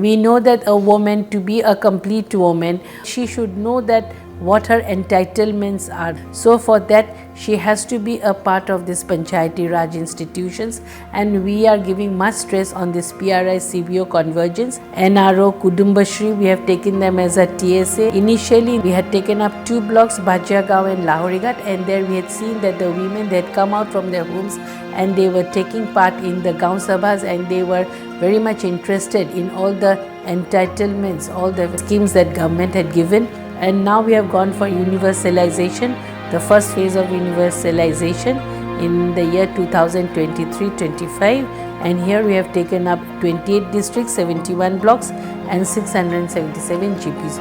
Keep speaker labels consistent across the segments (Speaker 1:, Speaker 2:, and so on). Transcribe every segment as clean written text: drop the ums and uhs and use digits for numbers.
Speaker 1: We know that a woman, to be a complete woman, she should know that what her entitlements are. So for that, she has to be a part of this Panchayati Raj institutions, and we are giving much stress on this PRI CBO convergence. NRO, Kudumbashri, we have taken them as a TSA. Initially, we had taken up 2 blocks, Bhajiagaon and Lahorigat, and there we had seen that the women, they had come out from their homes and they were taking part in the Gaon Sabhas, and they were very much interested in all the entitlements, all the schemes that government had given. And now we have gone for universalization, the first phase of universalization in the year 2023-25, and here we have taken up 28 districts, 71 blocks and 677 GPs.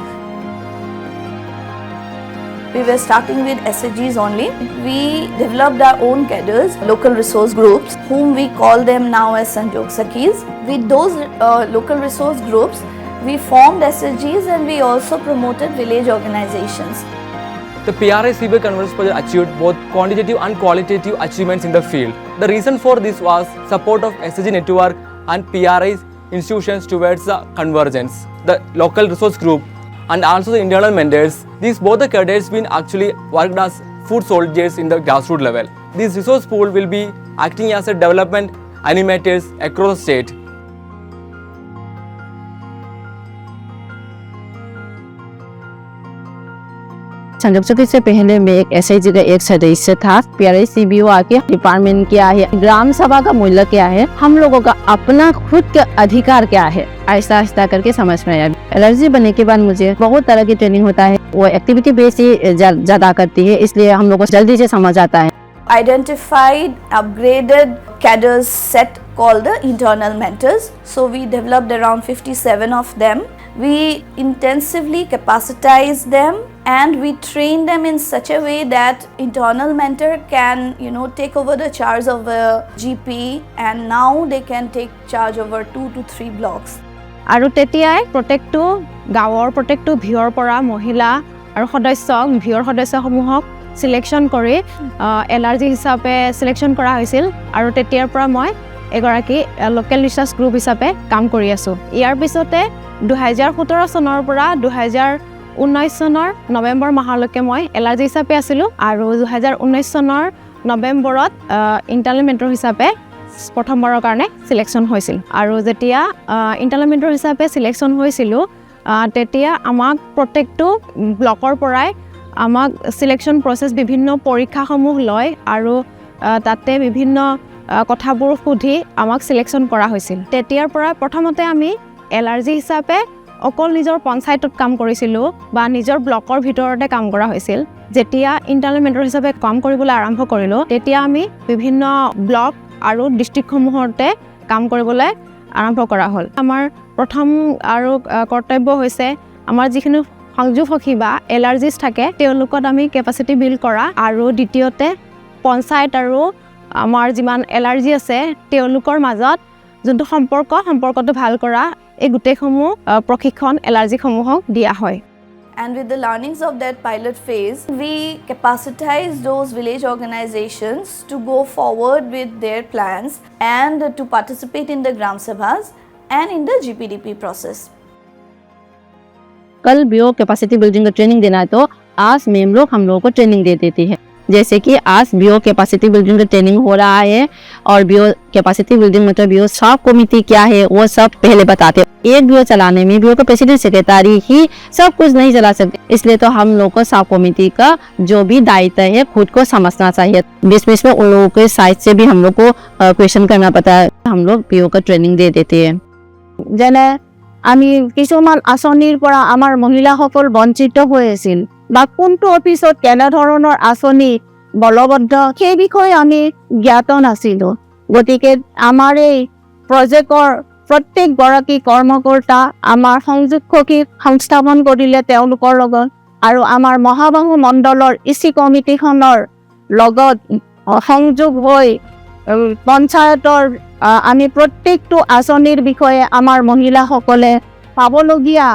Speaker 2: We were starting with SHGs only. We developed our own cadres, local resource groups, whom we call them now as Sanjog Sakhis. With those local resource groups, we formed SHGs and we also promoted village organizations.
Speaker 3: The PRI CBO convergence project achieved both quantitative and qualitative achievements in the field. The reason for this was support of SHG network and PRI institutions towards the convergence, the local resource group and also the internal mentors. These both the cadres been actually worked as foot soldiers in the grassroots level. This resource pool will be acting as a development animators across the state.
Speaker 4: संजोग सखी से पहले मैं एक SHG का एक सदस्य था। PRI CBO आके डिपार्टमेंट क्या है, ग्राम सभा का मूल्य क्या है, हम लोगों का अपना खुद का अधिकार क्या है, ऐसा ऐसा करके समझ में आया। एलर्जी बनने के बाद मुझे बहुत तरह की ट्रेनिंग होता है, वो एक्टिविटी बेस ही ज्यादा करती है, इसलिए हम लोग को जल्दी से समझ आता है।
Speaker 2: Identified, upgraded cadres set called the internal mentors. So we developed around 57 of them. We intensively capacitize them and we train them in such a way that internal mentor can, take over the charge of a GP, and now they can take charge over 2 to 3 blocks.
Speaker 4: আৰু তেতিয়াই প্ৰত্যেকটো গাঁৱৰ প্ৰত্যেকটো ভিউৰ পৰা মহিলা আৰু সদস্যক ভিউৰ সদস্যসমূহক selection কৰি এলআৰজি হিচাপে সিলেকশন কৰা হৈছিল আৰু তেতিয়াৰ পৰা মই এগৰাকী লোকেল ৰিসাৰ্চ গ্ৰুপ হিচাপে কাম কৰি আছো। ইয়াৰ পিছতে 2017 চনৰ পৰা 2019 চনৰ নৱেম্বৰ মাহলৈকে মই এলআৰজি হিচাপে আছিলো আৰু 2019 চনৰ নৱেম্বৰত ইন্টাৰনেল মেন্টৰ হিচাপে প্ৰথমবাৰৰ কাৰণে সিলেকশন হৈছিল আৰু যেতিয়া ইন্টাৰনেল মেন্টৰ হিচাপে সিলেকশন হৈছিল তেতিয়া আমাক প্ৰত্যেকটো ব্লকৰ পৰাই আমাক সিলেকশন প্ৰসেস বিভিন্ন পৰীক্ষাসমূহ লয় আৰু তাতে বিভিন্ন কথাবোৰ সুধি আমাক সিলেকশন কৰা হৈছিল। তেতিয়াৰ পৰা প্ৰথমতে আমি এলআৰজি হিচাপে অকল নিজৰ পঞ্চায়তত কাম কৰিছিলো বা নিজৰ ব্লকৰ ভিতৰতে কাম কৰা হৈছিল। যেতিয়া ইন্টাৰনেল মেন্টৰ হিচাপে কাম কৰিবলৈ আৰম্ভ কৰিলো তেতিয়া আমি বিভিন্ন ব্লক আৰু ডিস্ট্ৰিক্টসমূহতে কাম কৰিবলৈ আৰম্ভ কৰা হ'ল। আমাৰ প্ৰথম আৰু কৰ্তব্য হৈছে আমাৰ যিখিনি সংযোগ সখী বা এলআৰজিছ থাকে তেওঁলোকত আমি কেপাচিটি বিল্ড কৰা আৰু দ্বিতীয়তে পঞ্চায়ত আৰু আমাৰ যিমান এলআৰজি আছে তেওঁলোকৰ মাজত যোনটো সম্পৰ্কটো ভাল কৰা এই গোটেইসমূহ প্ৰশিক্ষণ এলআৰজিসমূহক দিয়া হয়।
Speaker 2: And with the learnings of that pilot phase, we capacitize those village organizations to go forward with their plans and to participate in the Gram Sabhas and in the GPDP process.
Speaker 4: कल BO capacity building का training देना है तो आज ma'am लोग हम लोगों को ट्रेनिंग दे देती है। जैसे कि आज बीओ कैपेसिटी बिल्डिंग का ट्रेनिंग हो रहा है और बीओ कैपेसिटी बिल्डिंग मतलब बीओ सब कमेटी क्या है वो सब पहले बताते हैं। एक बीओ चलाने में बीओ का प्रेसिडेंट सेक्रेटरी ही सब कुछ नहीं चला सकते, इसलिए तो हम लोग को सब कमेटी का जो भी दायित्व है खुद को समझना चाहिए। बीच में उन लोगों के साइड से भी हम लोग को क्वेश्चन करना पड़ता है। हम लोग बीओ का ट्रेनिंग दे देते हैं। যেনে আমি কিছুমান আঁচনিৰ পৰা আমাৰ মহিলাসকল বঞ্চিত হৈ আছিল বা কোনটো অফিচত কেনে ধৰণৰ আঁচনি বলবদ্ধ সেই বিষয়ে আমি জ্ঞাত নাছিলো। গতিকে আমাৰ এই প্ৰজেক্টৰ প্ৰত্যেক গৰাকী কৰ্মকৰ্তা আমাৰ সংযোগ সখী সংস্থাপন কৰিলে তেওঁলোকৰ লগত আৰু আমাৰ মহাবাহু মণ্ডলৰ ইচি কমিটিখনৰ লগত সংযোগ হৈ পঞ্চায়তৰ আমি প্ৰত্যেকটো আঁচনিৰ বিষয়ে আমাৰ মহিলাসকলে পাবলগীয়া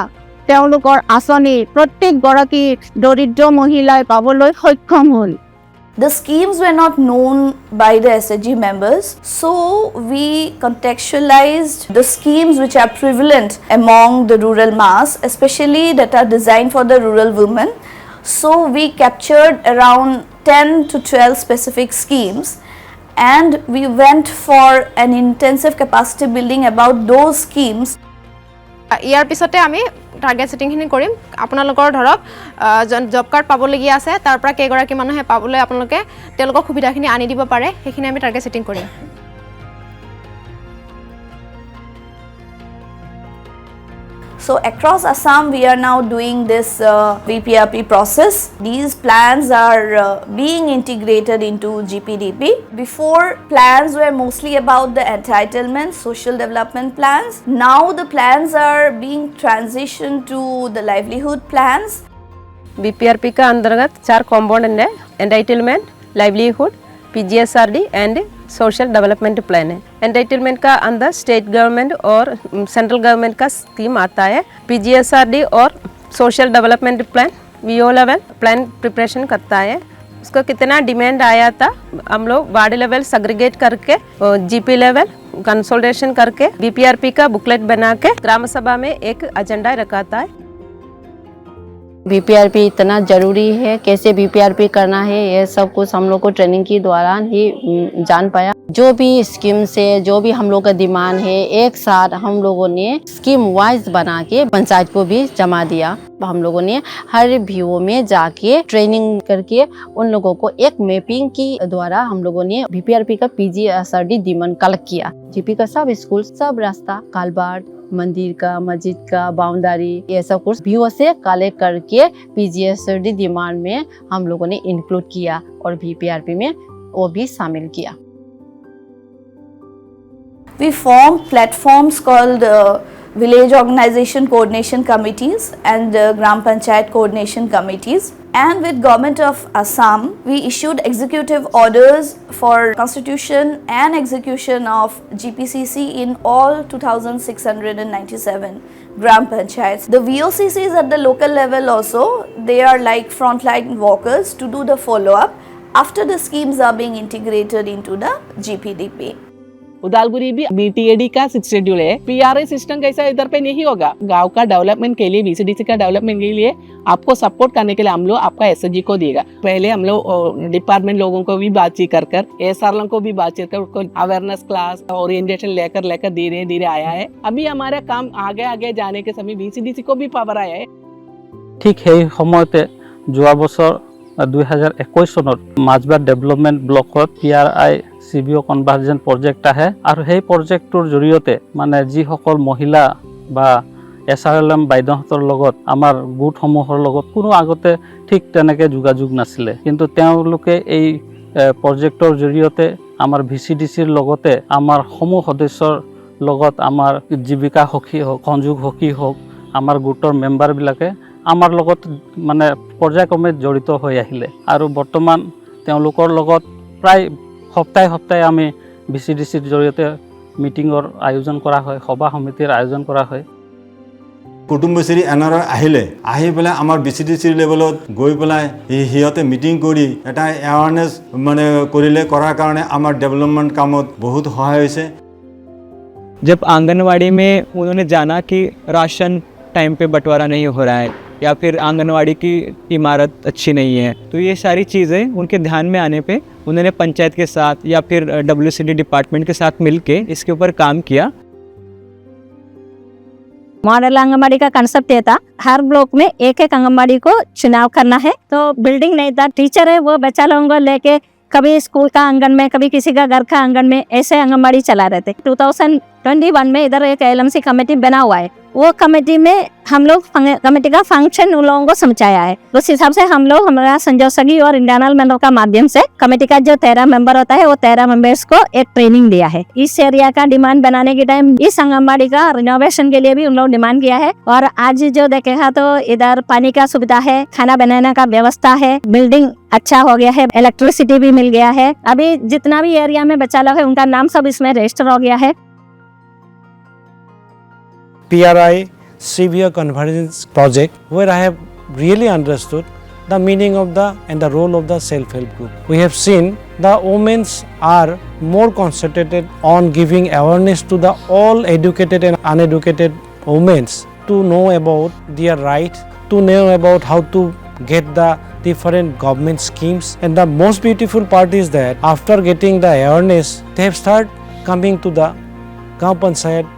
Speaker 4: তেওঁলোকৰ আঁচনি প্ৰত্যেক গৰাকী দৰিদ্ৰ মহিলাই পাবলৈ সক্ষম হ'ল।
Speaker 2: The schemes were not known by the SHG members, so we contextualized the schemes which are prevalent among the rural mass, especially that are designed for the rural women. So we captured around 10 to 12 specific schemes, and we went for an intensive capacity building about those schemes.
Speaker 4: ইয়াৰ পিছতে আমি target সেটিংখিনি কৰিম আপোনালোকৰ ধৰক job card পাবলগীয়া আছে তাৰ পৰা কেইগৰাকী মানুহে পাবলৈ আপোনালোকে তেওঁলোকৰ সুবিধাখিনি আনি দিব পাৰে সেইখিনি আমি target setting Karim
Speaker 2: So across Assam we are now doing this VPRP process. These plans are being integrated into GPDP. Before, plans were mostly about the entitlement, social development plans. Now the plans are being transitioned to the livelihood plans.
Speaker 5: BPRP का अंतर्गत 4 component है entitlement, livelihood, PGSRD and social development plan है। Entitlement का अंदर state government और central government का scheme आता है। पीजीएसआरडी और सोशल डेवलपमेंट प्लान वीओ लेवल प्लान प्रिपरेशन करता है। उसको कितना डिमांड आया था हम लोग वार्ड लेवल सेग्रीगेट करके जीपी लेवल कंसल्टेशन करके बीपीआरपी का बुकलेट बना के ग्राम सभा में एक एजेंडा रखाता है।
Speaker 6: बीपीआरपी इतना ज़रूरी है, कैसे बीपीआरपी करना है, ये सब कुछ हम लोग को ट्रेनिंग के दौरान ही जान पाया। जो भी स्कीम से जो भी हम लोग का डिमांड है एक साथ हम लोगों ने स्कीम वाइज बना के पंचायत को भी जमा दिया। हम लोगों ने हर VO में जाके ट्रेनिंग करके उन लोगों को एक मैपिंग की द्वारा हम लोगों ने बीपीआरपी का पीजीएसआरडी डिमांड कलेक्ट किया। जीपी का सब स्कूल, सब रास्ता, कालबाट, मंदिर का, मस्जिद का, बाउंड्री, ये सब कुछ VO से कलेक्ट करके पीजीएसआरडी डिमांड में हम लोगों ने इंक्लूड किया और बीपीआरपी में वो भी शामिल किया।
Speaker 2: We formed platforms called village organization coordination committees and Gram Panchayat coordination committees. And with Government of Assam, we issued executive orders for constitution and execution of GPCC in all 2,697 Gram Panchayats. The VOCCs at the local level also, they are like frontline workers to do the follow-up after the schemes are being integrated into the GPDP.
Speaker 7: Udalguri भी BTAD का schedule है। PRA system कैसा इधर पे नहीं होगा। गांव का डेवलपमेंट के लिए, VCDC का डेवलपमेंट के लिए आपको सपोर्ट करने के लिए हम लोग आपका SHG को देगा। पहले हम लोग डिपार्टमेंट लोगों को भी बातचीत कर ASR को भी बातचीत कर उसको अवेयरनेस क्लास ओरिएंटेशन लेकर धीरे धीरे आया है। अभी हमारा काम आगे जाने के समय VCDC को भी पावर आया है।
Speaker 8: ठीक है সময়তে যোৱা বছৰ 2021 চনত মাজবাট ডেভেলপমেন্ট ব্লকত PRI CBO কনভাৰ্জন প্ৰজেক্ট আহে আৰু সেই প্ৰজেক্টৰ জৰিয়তে মানে যিসকল মহিলা বা SRLM বাইদেউহঁতৰ লগত আমাৰ গোটসমূহৰ লগত কোনো আগতে ঠিক তেনেকৈ যোগাযোগ নাছিলে, কিন্তু তেওঁলোকে এই প্ৰজেক্টৰ জৰিয়তে আমাৰ VCDCৰ লগতে আমাৰ সমূহ সদস্যৰ লগত আমাৰ জীৱিকা সখী হওক, সংযোগ সখী হওক, আমাৰ গোটৰ মেম্বাৰবিলাকে আমাৰ লগত মানে পৰ্যায়ক্ৰমে জড়িত হৈ আহিলে আৰু বৰ্তমান তেওঁলোকৰ লগত প্ৰায় সপ্তাহে আমি VCDCৰ জৰিয়তে মিটিঙৰ আয়োজন কৰা হয়, সভা সমিতিৰ আয়োজন কৰা হয়।
Speaker 9: কুটুম্বশ্ৰী NRI আহি পেলাই আমাৰ VCDCৰ লেভেলত গৈ পেলাই সিহঁতে মিটিং কৰি এটা এৱাৰনেছ মানে কৰাৰ কাৰণে আমাৰ ডেভেলপমেণ্ট কামত বহুত সহায় হৈছে।
Speaker 3: जब आंगनवाड़ी में उन्होंने जाना कि राशन टाइम पे बंटवारा नहीं हो रहा है या फिर आंगनवाड़ी की इमारत अच्छी नहीं है, तो ये सारी चीज़ें उनके ध्यान में आने पे उन्होंने पंचायत के साथ या फिर WCD डिपार्टमेंट के साथ मिलके इसके ऊपर काम किया।
Speaker 10: मॉडल आंगनबाड़ी का कंसेप्ट ये था, हर ब्लॉक में एक एक आंगनबाड़ी को चुनाव करना है। तो बिल्डिंग नहीं था, टीचर है वो बच्चा लोगों को लेके कभी स्कूल का आंगन में, कभी किसी का घर का आंगन में ऐसे आंगनबाड़ी चला रहे थे। 2021 में इधर एक LMC कमेटी बना हुआ है। वो कमेटी में हम लोग कमेटी का फंक्शन उन लोगों को समझाया है। उस हिसाब से हम लोग हमारा संजय सगी और इंटरनल मेंबर का माध्यम से कमेटी का जो 13 मेंबर होता है वो 13 मेंबर्स को एक ट्रेनिंग दिया है। इस एरिया का डिमांड बनाने के टाइम इस आंगनबाड़ी का रिनोवेशन के लिए भी उन लोग डिमांड किया है। और आज जो देखेगा तो इधर पानी का सुविधा है, खाना बनाने का व्यवस्था है, बिल्डिंग अच्छा हो गया है, इलेक्ट्रिसिटी भी मिल गया है। अभी जितना भी एरिया में बच्चा लोग है उनका नाम सब इसमें रजिस्टर हो गया है।
Speaker 11: PRI CBO convergence project, where I have really understood the meaning of the and the role of the self-help group. We have seen the women are more concentrated on giving awareness to the all educated and uneducated women to know about their rights, to know about how to get the different government schemes. And the most beautiful part is that after getting the awareness, they have started coming to the Gaon Panchayat.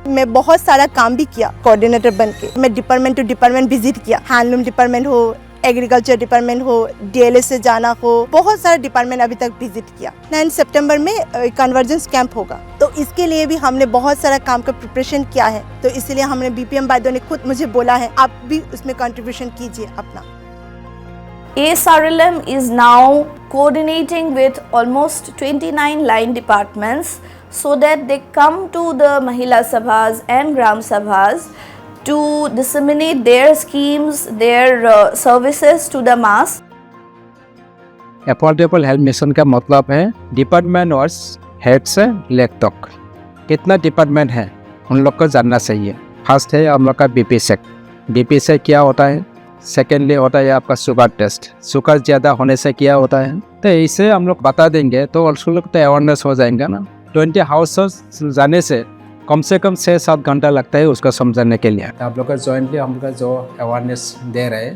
Speaker 12: मैं बहुत सारा काम भी किया coordinator बन के। मैं department to department visit किया, हैंडलूम डिपार्टमेंट हो, एग्रीकल्चर डिपार्टमेंट हो, डीएलएस से जाना हो, बहुत सारे डिपार्टमेंट अभी तक विजिट किया। 9 सितंबर में कन्वर्जेंस कैंप होगा, तो इसके लिए भी हमने बहुत सारा काम का प्रिपरेशन किया है। तो इसलिए हमने बीपीएम बायदो ने खुद मुझे बोला है आप भी उसमें कंट्रीब्यूशन कीजिए अपना।
Speaker 2: ASRLM is now coordinating with almost 29 line departments so that they come to the Mahila Sabhas and Gram Sabhas to disseminate their schemes, their services to the mass.
Speaker 13: Affordable health mission का मतलब है department और head से leg तक कितना department है उन लोग को जानना चाहिए। फर्स्ट है हम लोग का बीपी से क्या होता है, सेकेंडली होता है आपका शुगर टेस्ट, शुगर ज़्यादा होने से क्या होता है, तो इसे हम लोग बता देंगे तो उस लोग तो अवेयरनेस हो जाएंगे ना। 20 हाउस जाने से कम 6-7 घंटा लगता है उसको समझाने के लिए। आप लोग का जॉइंटली हम लोग जो अवेयरनेस दे रहे हैं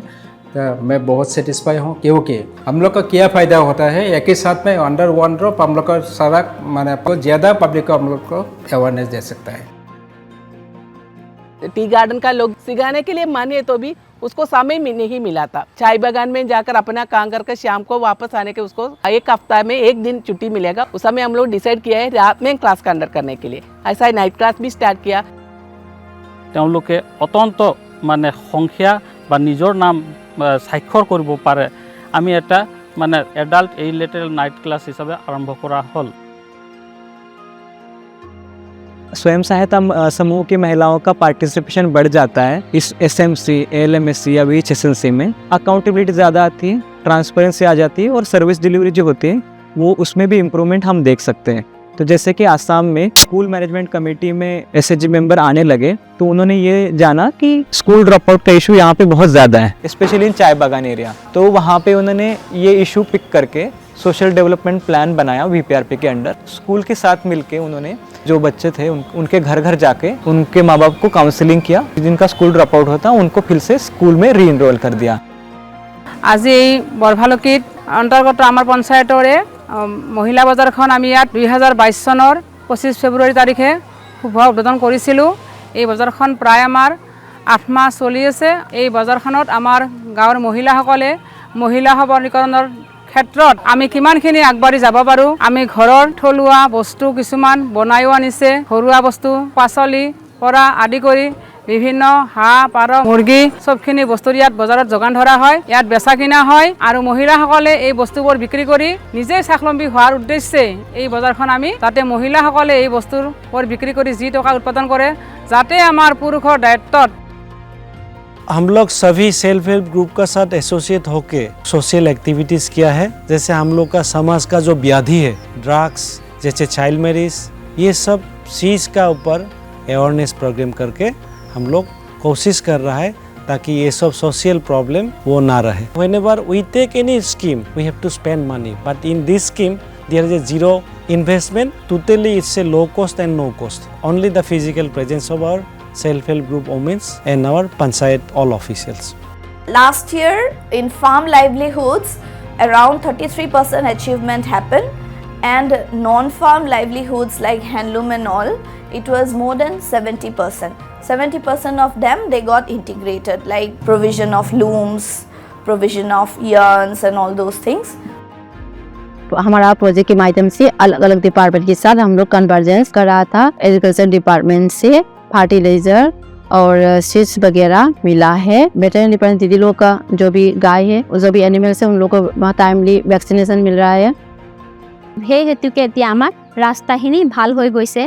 Speaker 13: तो मैं बहुत सेटिस्फाई हूँ, क्योंकि हम लोग का क्या फ़ायदा होता है एक ही साथ में अंडर वन ड्रॉप हम लोग का सारा माने ज़्यादा पब्लिक को हम लोग को अवेयरनेस दे सकता है।
Speaker 7: टी गार्डन का लोग सिखाने के लिए माने तो भी उसको समय में नहीं मिला था। चाय बागान में जाकर अपना काम करके शाम को वापस आने के उसको एक हफ्ता में एक दिन छुट्टी मिलेगा। उस समय हम लोग डिसाइड किया है रात में क्लास कंडक्ट करने के लिए, ऐसा नाइट क्लास भी स्टार्ट किया।
Speaker 8: তেওঁলোকে অত্যন্ত মানে সংখ্যা বা নিজৰ নাম স্বাক্ষৰ কৰিব পাৰে আমি এটা মানে এডাল্ট এলিটেল নাইট ক্লাছ হিচাপে আৰম্ভ কৰা হ'ল।
Speaker 3: स्वयं सहायता समूह की महिलाओं का पार्टिसिपेशन बढ़ जाता है इस एसएमसी, एलएमएससी या VHSNC में। अकाउंटेबिलिटी ज़्यादा आती है, ट्रांसपेरेंसी आ जाती है और सर्विस डिलीवरी जो होती है वो उसमें भी इम्प्रूवमेंट हम देख सकते हैं। तो जैसे कि आसाम में स्कूल मैनेजमेंट कमेटी में एसएचजी मेंबर आने लगे तो उन्होंने ये जाना कि स्कूल ड्रॉप आउट का इशू यहाँ पे बहुत ज़्यादा है, स्पेशली इन चाय बागान एरिया। तो वहाँ पे उन्होंने ये इशू पिक करके सोशल डेवलपमेंट प्लान बनाया VPRP के अंडर। स्कूल के साथ मिलके उन्होंने जो बच्चे थे उनके घर घर जाके उनके माँ बाप को काउंसलिंग किया, जिनका स्कूल ड्रॉप आउट होता उनको फिर से स्कूल में री इनरोल कर दिया।
Speaker 14: আজি এই বৰভালুকিত অন্তৰ্গত আমাৰ পঞ্চায়তৰে মহিলা বজাৰখন আমি ইয়াত 2022 চনৰ 25 ফেব্ৰুৱাৰী তাৰিখে শুভ উদ্বোধন কৰিছিলোঁ। এই বজাৰখন প্ৰায় আমাৰ 8 মাহ চলি আছে। এই বজাৰখনত আমাৰ গাঁৱৰ মহিলাসকলে মহিলা সবলীকৰণৰ ক্ষেত্ৰত আমি কিমানখিনি আগবাঢ়ি যাব পাৰোঁ, আমি ঘৰৰ থলুৱা বস্তু কিছুমান বনাইও আনিছে, ঘৰুৱা বস্তু পাচলি পৰা আদি কৰি বিভিন্ন হাঁহ পাৰ মুৰ্গী সবখিনি বস্তু ইয়াত বজাৰত যোগান ধৰা হয়, ইয়াত বেচা কিনা হয় আৰু মহিলাসকলে এই বস্তুবোৰ বিক্ৰী কৰি নিজে স্বাৱলম্বী হোৱাৰ উদ্দেশ্যে এই বজাৰখন আমি যাতে মহিলাসকলে এই বস্তুবোৰ বিক্ৰী কৰি যি টকা উৎপাদন কৰে যাতে আমাৰ পুৰুষৰ দায়িত্বত
Speaker 11: हम लोग सभी सेल्फ हेल्प ग्रुप का साथ एसोसिएट होके सोशल एक्टिविटीज़ किया है। जैसे हम लोग का समाज का जो व्याधि है ड्रग्स, जैसे चाइल्ड मैरिज, ये सब चीज़ का ऊपर अवेयरनेस प्रोग्राम करके हम लोग कोशिश कर रहा है ताकि ये सब सोशल प्रॉब्लम वो ना रहे। Whenever we take any scheme, we have to spend money, but in this scheme there is a zero investment. Totally it's a low cost and no cost. Only the physical presence of our self-help group women and our panchayat all officials.
Speaker 2: Last year in farm livelihoods around 33% achievement happened, and non-farm livelihoods like handloom and all it was more than 70%. 70% of them they got integrated, like provision of looms, provision of yarns and all those things.
Speaker 6: हमारा project के माध्यम से अलग अलग department के साथ हम लोग कन्वर्जेंस कर रहा था। एग्रीकल्चर डिपार्टमेंट से फर्टिलाइजर और सीड्स वगैरह मिला है। वेटरनरी डिपार्टमेंट दीदी लोग का जो भी गाय है जो भी एनिमल्स है उन लोग को टाइमली वैक्सीनेशन मिल रहा है।
Speaker 10: সেই হেতুকে এতিয়া আমাৰ ৰাস্তাখিনি ভাল হৈ গৈছে।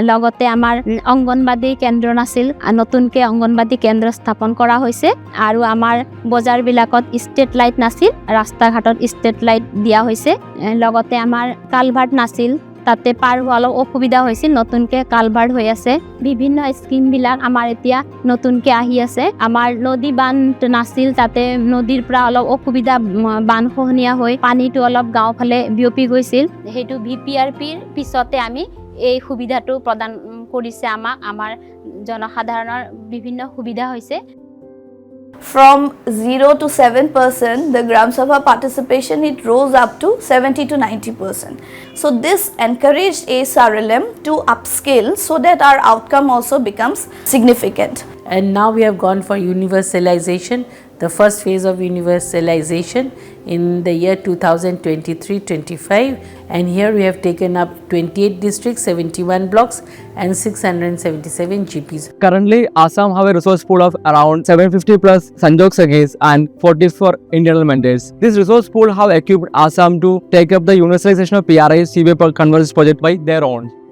Speaker 10: লগতে আমাৰ অংগনবাদী কেন্দ্ৰ নাছিল, নতুনকৈ অংগনবাদী কেন্দ্ৰ স্থাপন কৰা হৈছে আৰু আমাৰ বজাৰবিলাকত ষ্ট্ৰীট লাইট নাছিল, ৰাস্তা ঘাটত ষ্ট্ৰীট লাইট দিয়া হৈছে। লগতে আমাৰ কালভাৰ্ট নাছিল, তাতে পাৰ হোৱা অলপ অসুবিধা হৈছিল নতুনকৈ কালভাৰ্ট হৈ আছে বিভিন্ন স্কিমবিলাক আমাৰ এতিয়া নতুনকৈ আহি আছে আমাৰ নদী বান্ধ নাছিল তাতে নদীৰ পৰা অলপ অসুবিধা বান্ধ খহনীয়া হৈ পানীটো অলপ গাঁও ফালে বিয়পি গৈছিল সেইটো VPRPৰ পিছতে আমি এই সুবিধাটো প্ৰদান কৰিছে আমাক আমাৰ জনসাধাৰণৰ বিভিন্ন সুবিধা হৈছে
Speaker 2: From 0 to 7%, the Gram Sabha participation, it rose up to 70 to 90%. So this encouraged ASRLM to upscale so that our outcome also becomes significant.
Speaker 1: And now we have gone for universalization, the first phase of universalization in the year 2023-25, and here we have taken up 28 districts, 71 blocks and 677 GPs.
Speaker 3: Currently, Assam have a resource pool of around 750 plus Sanjog Sakhis and 44 internal mentors. This resource pool have equipped Assam to take up the universalization of PRI CBA convergence project by their own.